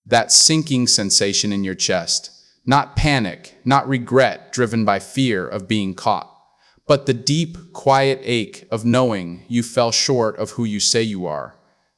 That sinking sensation in your chest, not panic, not regret driven by fear of being caught, but the deep, quiet ache of knowing you fell short of who you say you are.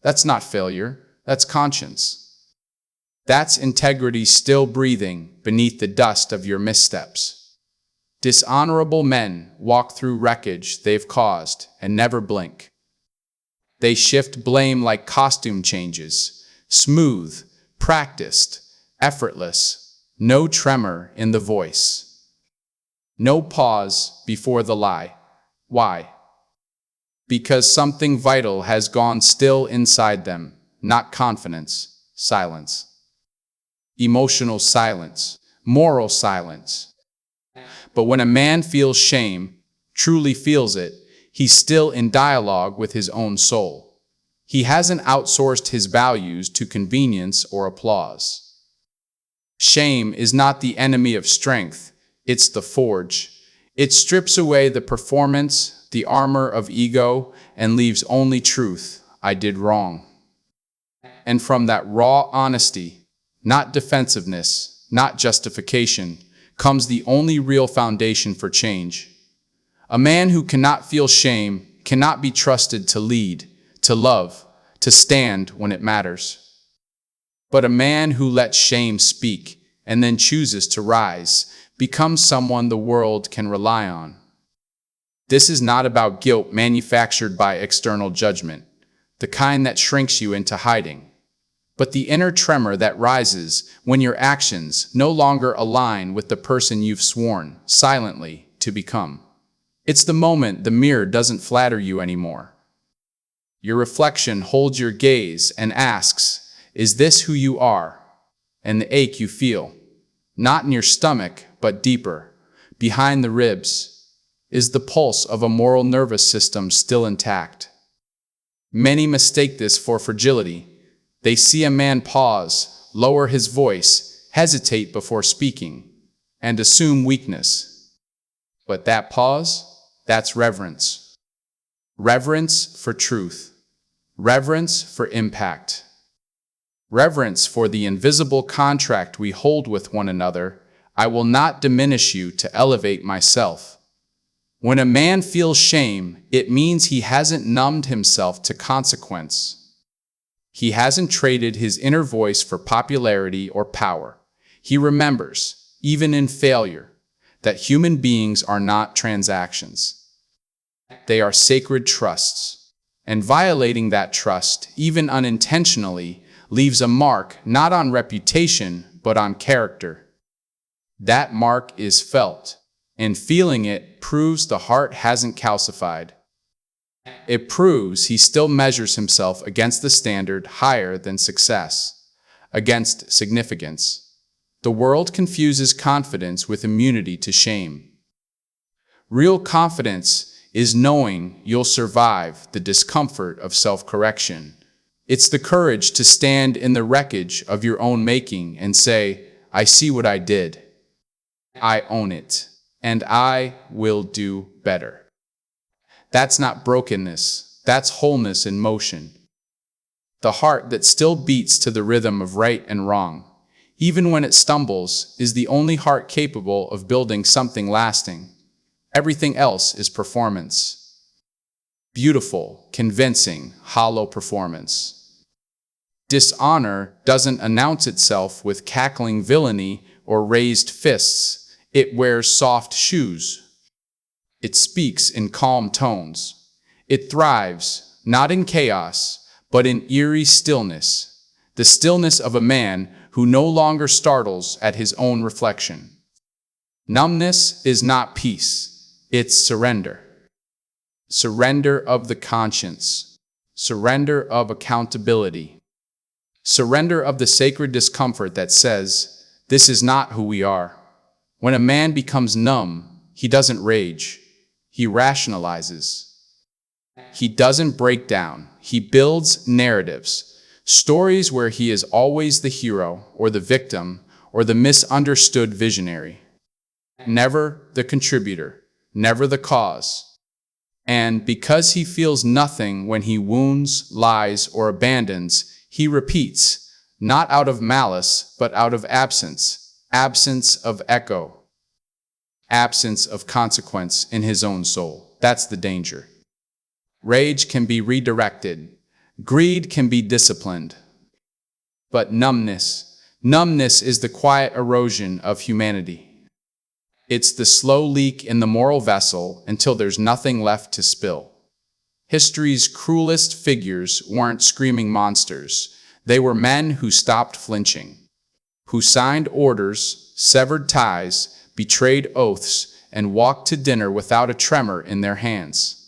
That's not failure, that's conscience. That's integrity still breathing beneath the dust of your missteps. Dishonorable men walk through wreckage they've caused and never blink. They shift blame like costume changes, smooth, practiced, effortless, no tremor in the voice. No pause before the lie. Why? Because something vital has gone still inside them, not confidence, silence. Emotional silence, moral silence. But when a man feels shame, truly feels it, he's still in dialogue with his own soul. He hasn't outsourced his values to convenience or applause. Shame is not the enemy of strength, it's the forge. It strips away the performance, the armor of ego, and leaves only truth. I did wrong. And from that raw honesty, not defensiveness, not justification, comes the only real foundation for change. A man who cannot feel shame cannot be trusted to lead, to love, to stand when it matters. But a man who lets shame speak and then chooses to rise becomes someone the world can rely on. This is not about guilt manufactured by external judgment, the kind that shrinks you into hiding, but the inner tremor that rises when your actions no longer align with the person you've sworn silently to become. It's the moment the mirror doesn't flatter you anymore. Your reflection holds your gaze and asks, is this who you are? And the ache you feel, not in your stomach, but deeper, behind the ribs, is the pulse of a moral nervous system still intact. Many mistake this for fragility. They see a man pause, lower his voice, hesitate before speaking, and assume weakness. But that pause, that's reverence. Reverence for truth. Reverence for impact. Reverence for the invisible contract we hold with one another. I will not diminish you to elevate myself. When a man feels shame, it means he hasn't numbed himself to consequence. He hasn't traded his inner voice for popularity or power. He remembers, even in failure, that human beings are not transactions. They are sacred trusts, and violating that trust, even unintentionally, leaves a mark not on reputation, but on character. That mark is felt, and feeling it proves the heart hasn't calcified. It proves he still measures himself against the standard higher than success, against significance. The world confuses confidence with immunity to shame. Real confidence is knowing you'll survive the discomfort of self-correction. It's the courage to stand in the wreckage of your own making and say, I see what I did. I own it, and I will do better. That's not brokenness, that's wholeness in motion. The heart that still beats to the rhythm of right and wrong, even when it stumbles, is the only heart capable of building something lasting. Everything else is performance. Beautiful, convincing, hollow performance. Dishonor doesn't announce itself with cackling villainy or raised fists. It wears soft shoes. It speaks in calm tones. It thrives, not in chaos, but in eerie stillness, the stillness of a man who no longer startles at his own reflection. Numbness is not peace, it's surrender. Surrender of the conscience, surrender of accountability, surrender of the sacred discomfort that says, this is not who we are. When a man becomes numb, he doesn't rage. He rationalizes. He doesn't break down. He builds narratives, stories where he is always the hero or the victim or the misunderstood visionary. Never the contributor, never the cause. And because he feels nothing when he wounds, lies, or abandons, he repeats, not out of malice, but out of absence, absence of echo, absence of consequence in his own soul. That's the danger. Rage can be redirected. Greed can be disciplined. But numbness is the quiet erosion of humanity. It's the slow leak in the moral vessel until there's nothing left to spill. History's cruelest figures weren't screaming monsters. They were men who stopped flinching, who signed orders, severed ties, betrayed oaths, and walked to dinner without a tremor in their hands.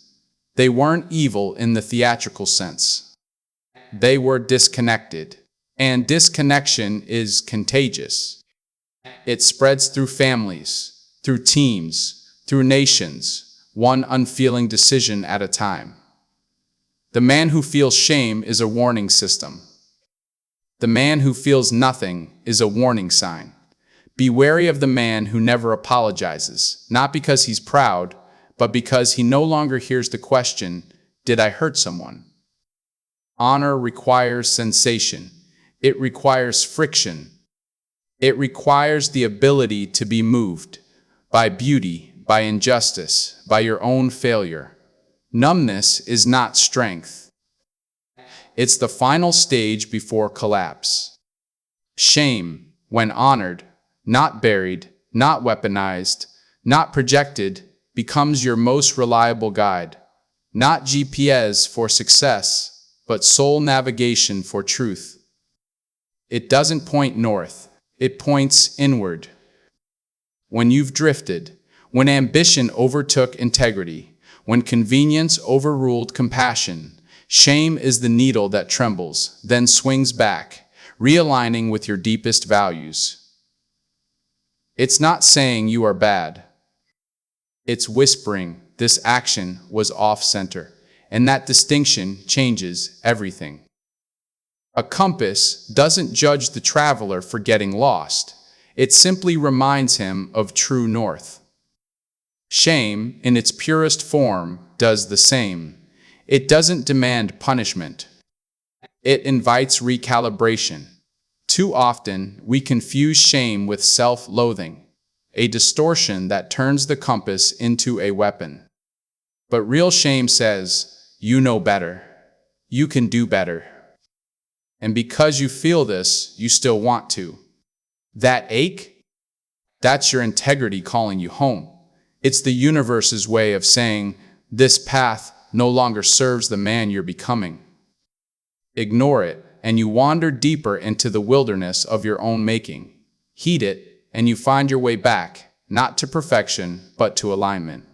They weren't evil in the theatrical sense. They were disconnected. And disconnection is contagious. It spreads through families, through teams, through nations, one unfeeling decision at a time. The man who feels shame is a warning system. The man who feels nothing is a warning sign. Be wary of the man who never apologizes, not because he's proud, but because he no longer hears the question, "Did I hurt someone?" Honor requires sensation. It requires friction. It requires the ability to be moved by beauty, by injustice, by your own failure. Numbness is not strength. It's the final stage before collapse. Shame, when honored, not buried, not weaponized, not projected, becomes your most reliable guide. Not GPS for success, but soul navigation for truth. It doesn't point north, it points inward. When you've drifted, when ambition overtook integrity, when convenience overruled compassion, shame is the needle that trembles, then swings back, realigning with your deepest values. It's not saying you are bad. It's whispering this action was off-center, and that distinction changes everything. A compass doesn't judge the traveler for getting lost. It simply reminds him of true north. Shame, in its purest form, does the same. It doesn't demand punishment. It invites recalibration. Too often, we confuse shame with self-loathing, a distortion that turns the compass into a weapon. But real shame says, you know better. You can do better. And because you feel this, you still want to. That ache? That's your integrity calling you home. It's the universe's way of saying, this path no longer serves the man you're becoming. Ignore it, and you wander deeper into the wilderness of your own making. Heed it, and you find your way back, not to perfection, but to alignment.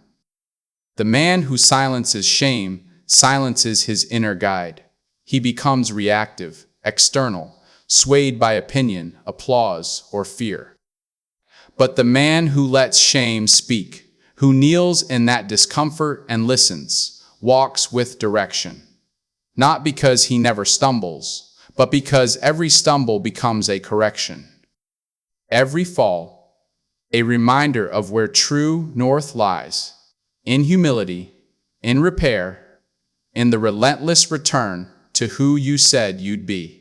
The man who silences shame silences his inner guide. He becomes reactive, external, swayed by opinion, applause, or fear. But the man who lets shame speak, who kneels in that discomfort and listens, walks with direction. Not because he never stumbles, but because every stumble becomes a correction. Every fall, a reminder of where true north lies, in humility, in repair, in the relentless return to who you said you'd be.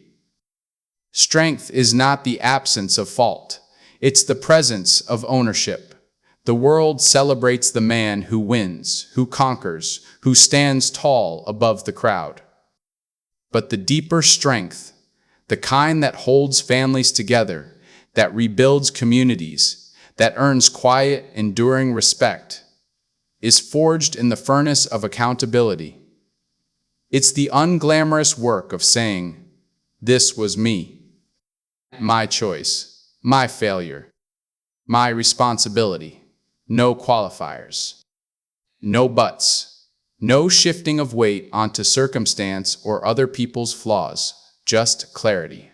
Strength is not the absence of fault. It's the presence of ownership. The world celebrates the man who wins, who conquers, who stands tall above the crowd. But the deeper strength, the kind that holds families together, that rebuilds communities, that earns quiet, enduring respect, is forged in the furnace of accountability. It's the unglamorous work of saying, this was me. My choice, my failure, my responsibility. No qualifiers, no buts, no shifting of weight onto circumstance or other people's flaws, just clarity,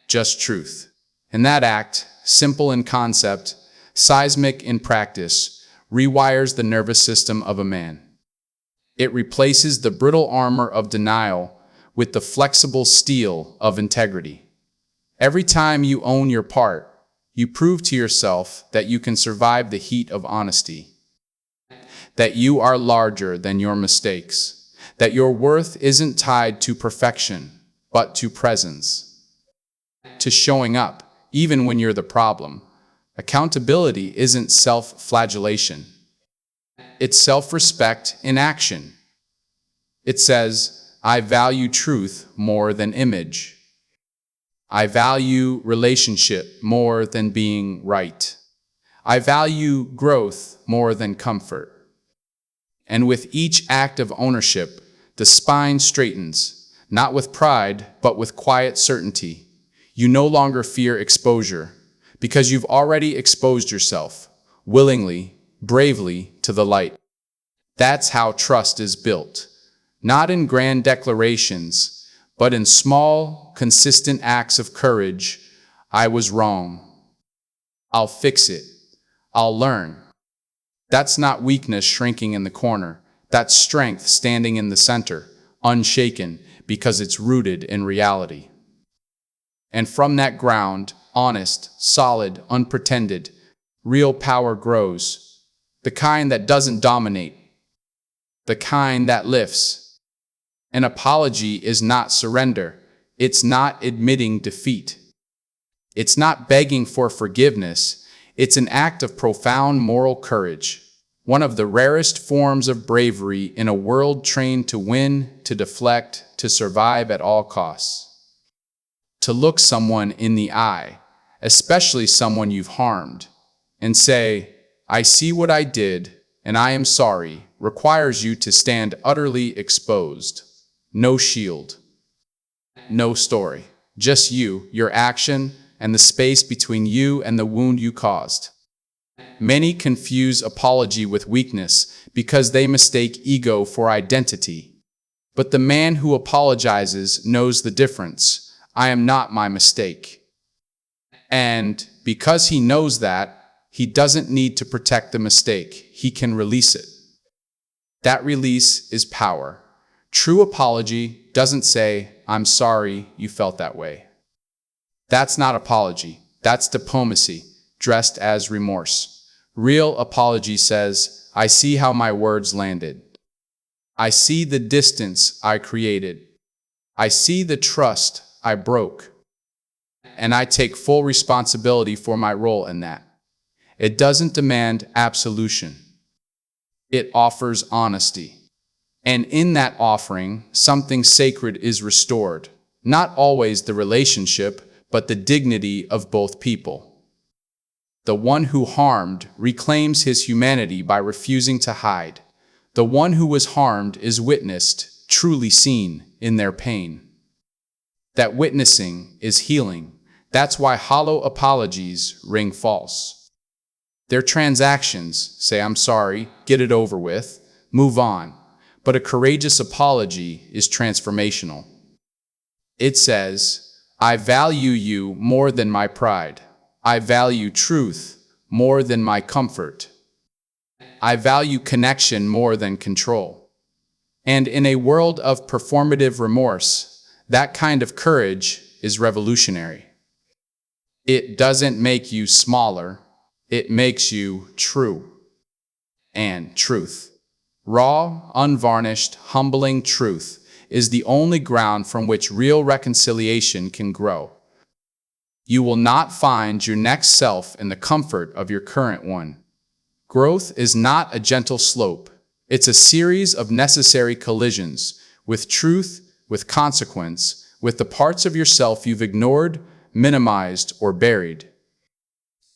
just truth. And that act, simple in concept, seismic in practice, rewires the nervous system of a man. It replaces the brittle armor of denial with the flexible steel of integrity. Every time you own your part, you prove to yourself that you can survive the heat of honesty, that you are larger than your mistakes, that your worth isn't tied to perfection, but to presence. to showing up, even when you're the problem. Accountability isn't self-flagellation. It's self-respect in action. It says, I value truth more than image. I value relationship more than being right. I value growth more than comfort. And with each act of ownership, the spine straightens, not with pride, but with quiet certainty. You no longer fear exposure, because you've already exposed yourself, willingly, bravely, to the light. That's how trust is built, not in grand declarations, but in small, consistent acts of courage. I was wrong. I'll fix it. I'll learn. That's not weakness shrinking in the corner. That's strength standing in the center, unshaken, because it's rooted in reality. And from that ground, honest, solid, unpretended, real power grows. The kind that doesn't dominate. The kind that lifts. An apology is not surrender. It's not admitting defeat. It's not begging for forgiveness. It's an act of profound moral courage, one of the rarest forms of bravery in a world trained to win, to deflect, to survive at all costs. To look someone in the eye, especially someone you've harmed, and say, I see what I did, and I am sorry, requires you to stand utterly exposed. No shield. No story. Just you, your action, and the space between you and the wound you caused. Many confuse apology with weakness because they mistake ego for identity. But the man who apologizes knows the difference. I am not my mistake. And because he knows that, he doesn't need to protect the mistake. He can release it. That release is power. True apology doesn't say, I'm sorry you felt that way. That's not apology. That's diplomacy, dressed as remorse. Real apology says, I see how my words landed. I see the distance I created. I see the trust I broke. And I take full responsibility for my role in that. It doesn't demand absolution. It offers honesty. And in that offering, something sacred is restored. Not always the relationship, but the dignity of both people. The one who harmed reclaims his humanity by refusing to hide. The one who was harmed is witnessed, truly seen, in their pain. That witnessing is healing. That's why hollow apologies ring false. They're transactions. Say, I'm sorry, get it over with, move on. But a courageous apology is transformational. It says, I value you more than my pride. I value truth more than my comfort. I value connection more than control. And in a world of performative remorse, that kind of courage is revolutionary. It doesn't make you smaller, it makes you true. And truth. Raw, unvarnished, humbling truth is the only ground from which real reconciliation can grow. You will not find your next self in the comfort of your current one. Growth is not a gentle slope. It's a series of necessary collisions with truth, with consequence, with the parts of yourself you've ignored, minimized, or buried.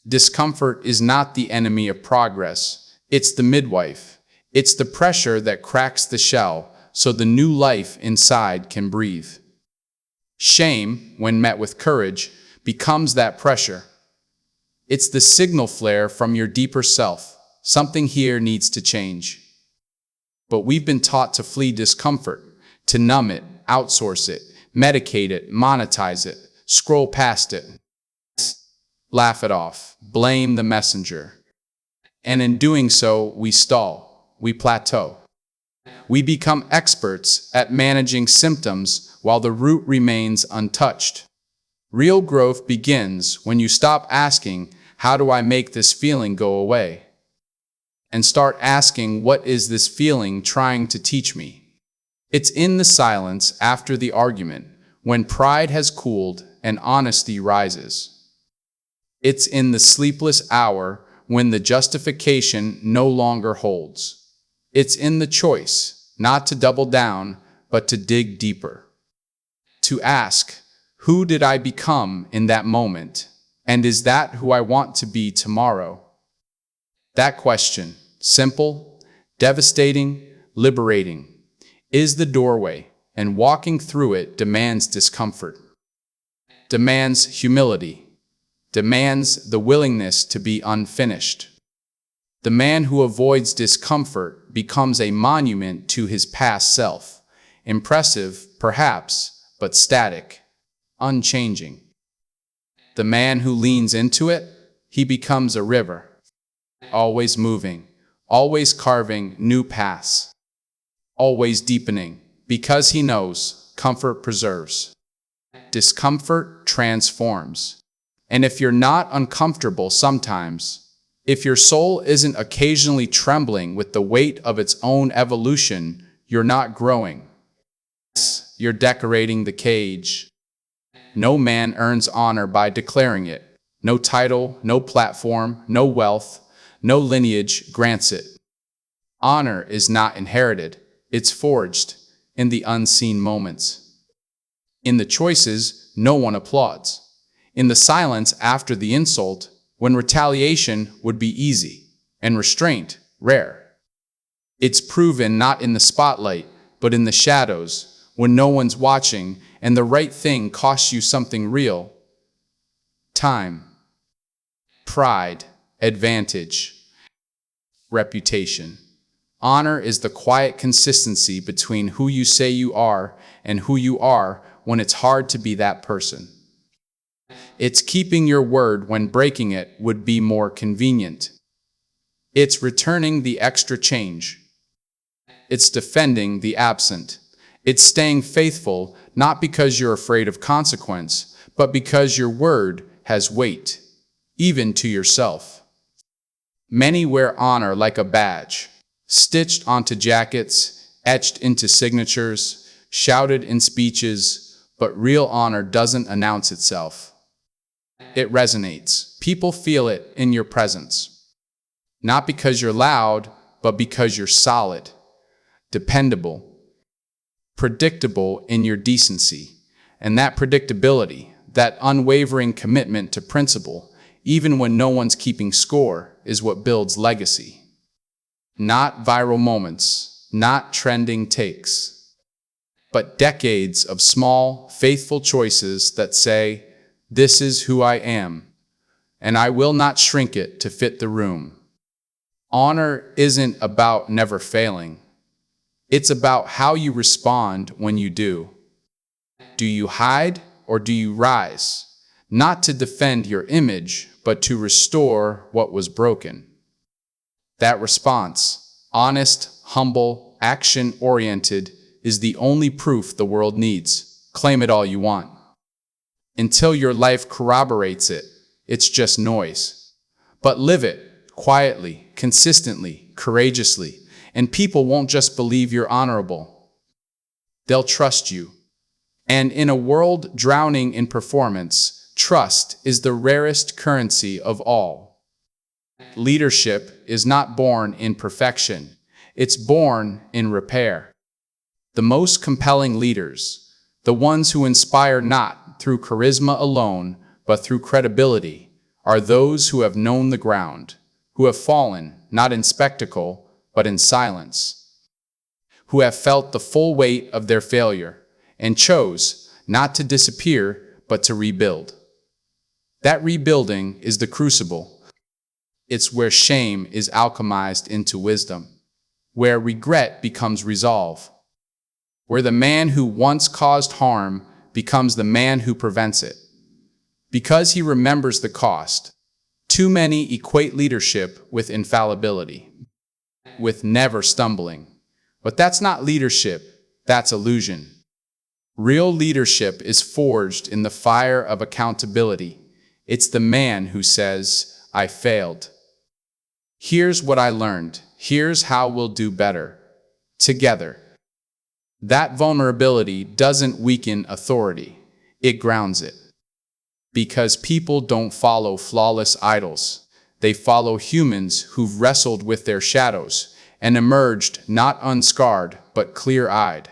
Discomfort is not the enemy of progress. It's the midwife. It's the pressure that cracks the shell so the new life inside can breathe. Shame, when met with courage, becomes that pressure. It's the signal flare from your deeper self. Something here needs to change. But we've been taught to flee discomfort, to numb it, outsource it, medicate it, monetize it, scroll past it, laugh it off, blame the messenger. And in doing so, we stall. We plateau. We become experts at managing symptoms while the root remains untouched. Real growth begins when you stop asking, how do I make this feeling go away? And start asking, what is this feeling trying to teach me? It's in the silence after the argument, when pride has cooled and honesty rises. It's in the sleepless hour when the justification no longer holds. It's in the choice, not to double down, but to dig deeper. To ask, who did I become in that moment? And is that who I want to be tomorrow? That question, simple, devastating, liberating, is the doorway, and walking through it demands discomfort, demands humility, demands the willingness to be unfinished. The man who avoids discomfort becomes a monument to his past self, impressive, perhaps, but static, unchanging. The man who leans into it, he becomes a river, always moving, always carving new paths, always deepening, because he knows comfort preserves. Discomfort transforms. And if you're not uncomfortable sometimes, if your soul isn't occasionally trembling with the weight of its own evolution, you're not growing. You're decorating the cage. No man earns honor by declaring it. No title, no platform, no wealth, no lineage grants it. Honor is not inherited. It's forged in the unseen moments. In the choices no one applauds. In the silence after the insult, when retaliation would be easy and restraint rare. It's proven not in the spotlight, but in the shadows, when no one's watching and the right thing costs you something real. Time, pride, advantage, reputation. Honor is the quiet consistency between who you say you are and who you are when it's hard to be that person. It's keeping your word when breaking it would be more convenient. It's returning the extra change. It's defending the absent. It's staying faithful, not because you're afraid of consequence, but because your word has weight, even to yourself. Many wear honor like a badge, stitched onto jackets, etched into signatures, shouted in speeches, but real honor doesn't announce itself. It resonates. People feel it in your presence. Not because you're loud, but because you're solid, dependable, predictable in your decency. And that predictability, that unwavering commitment to principle, even when no one's keeping score, is what builds legacy. Not viral moments, not trending takes, but decades of small, faithful choices that say, "This is who I am, and I will not shrink it to fit the room." Honor isn't about never failing. It's about how you respond when you do. Do you hide or do you rise? Not to defend your image, but to restore what was broken. That response, honest, humble, action-oriented, is the only proof the world needs. Claim it all you want. Until your life corroborates it, it's just noise. But live it quietly, consistently, courageously, and people won't just believe you're honorable. They'll trust you. And in a world drowning in performance, trust is the rarest currency of all. Leadership is not born in perfection. It's born in repair. The most compelling leaders, the ones who inspire not through charisma alone, but through credibility, are those who have known the ground, who have fallen, not in spectacle, but in silence, who have felt the full weight of their failure, and chose not to disappear, but to rebuild. That rebuilding is the crucible. It's where shame is alchemized into wisdom, where regret becomes resolve, where the man who once caused harm becomes the man who prevents it. Because he remembers the cost, too many equate leadership with infallibility, with never stumbling. But that's not leadership, that's illusion. Real leadership is forged in the fire of accountability. It's the man who says, "I failed. Here's what I learned. Here's how we'll do better. Together." That vulnerability doesn't weaken authority. It grounds it. Because people don't follow flawless idols. They follow humans who've wrestled with their shadows and emerged not unscarred, but clear-eyed.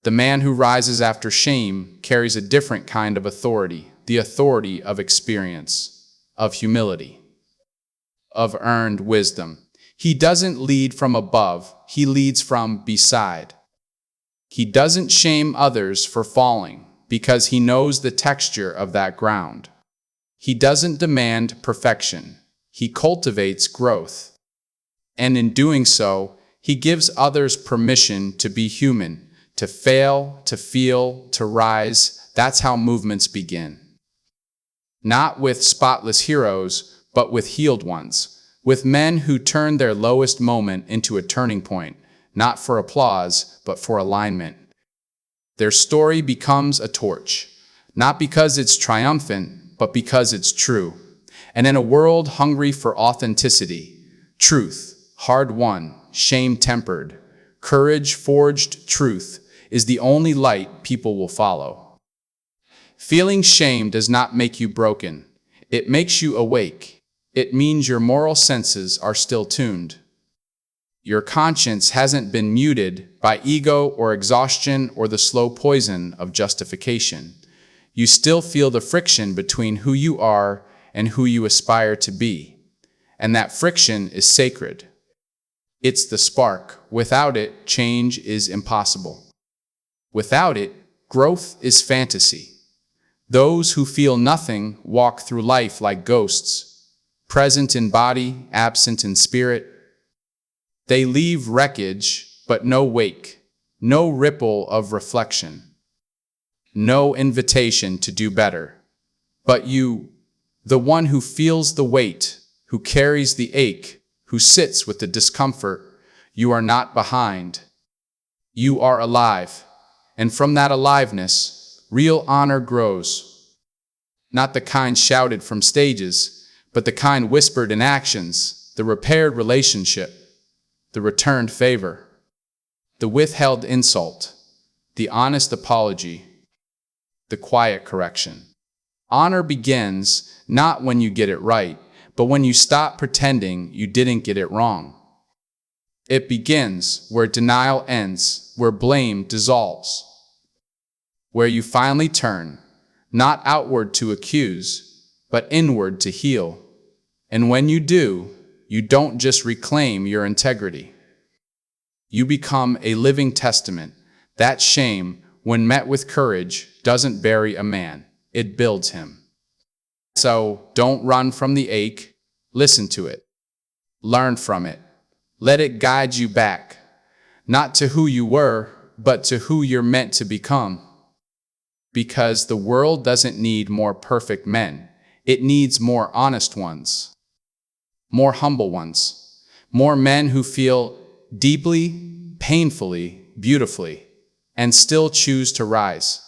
The man who rises after shame carries a different kind of authority, the authority of experience, of humility, of earned wisdom. He doesn't lead from above, he leads from beside. He doesn't shame others for falling, because he knows the texture of that ground. He doesn't demand perfection, he cultivates growth. And in doing so, he gives others permission to be human, to fail, to feel, to rise. That's how movements begin. Not with spotless heroes, but with healed ones, with men who turn their lowest moment into a turning point, not for applause, but for alignment. Their story becomes a torch, not because it's triumphant, but because it's true. And in a world hungry for authenticity, truth, hard-won, shame-tempered, courage-forged truth is the only light people will follow. Feeling shame does not make you broken. It makes you awake. It means your moral senses are still tuned. Your conscience hasn't been muted by ego or exhaustion or the slow poison of justification. You still feel the friction between who you are and who you aspire to be. And that friction is sacred. It's the spark. Without it, change is impossible. Without it, growth is fantasy. Those who feel nothing walk through life like ghosts, present in body, absent in spirit. They leave wreckage, but no wake, no ripple of reflection, no invitation to do better. But you, the one who feels the weight, who carries the ache, who sits with the discomfort, you are not behind. You are alive, and from that aliveness, real honor grows. Not the kind shouted from stages, but the kind whispered in actions, the repaired relationship, the returned favor, the withheld insult, the honest apology, the quiet correction. Honor begins not when you get it right, but when you stop pretending you didn't get it wrong. It begins where denial ends, where blame dissolves, where you finally turn, not outward to accuse, but inward to heal. And when you do, you don't just reclaim your integrity. You become a living testament that shame, when met with courage, doesn't bury a man, it builds him. So don't run from the ache, listen to it, learn from it, let it guide you back, not to who you were, but to who you're meant to become. Because the world doesn't need more perfect men, it needs more honest ones, more humble ones, more men who feel deeply, painfully, beautifully, and still choose to rise.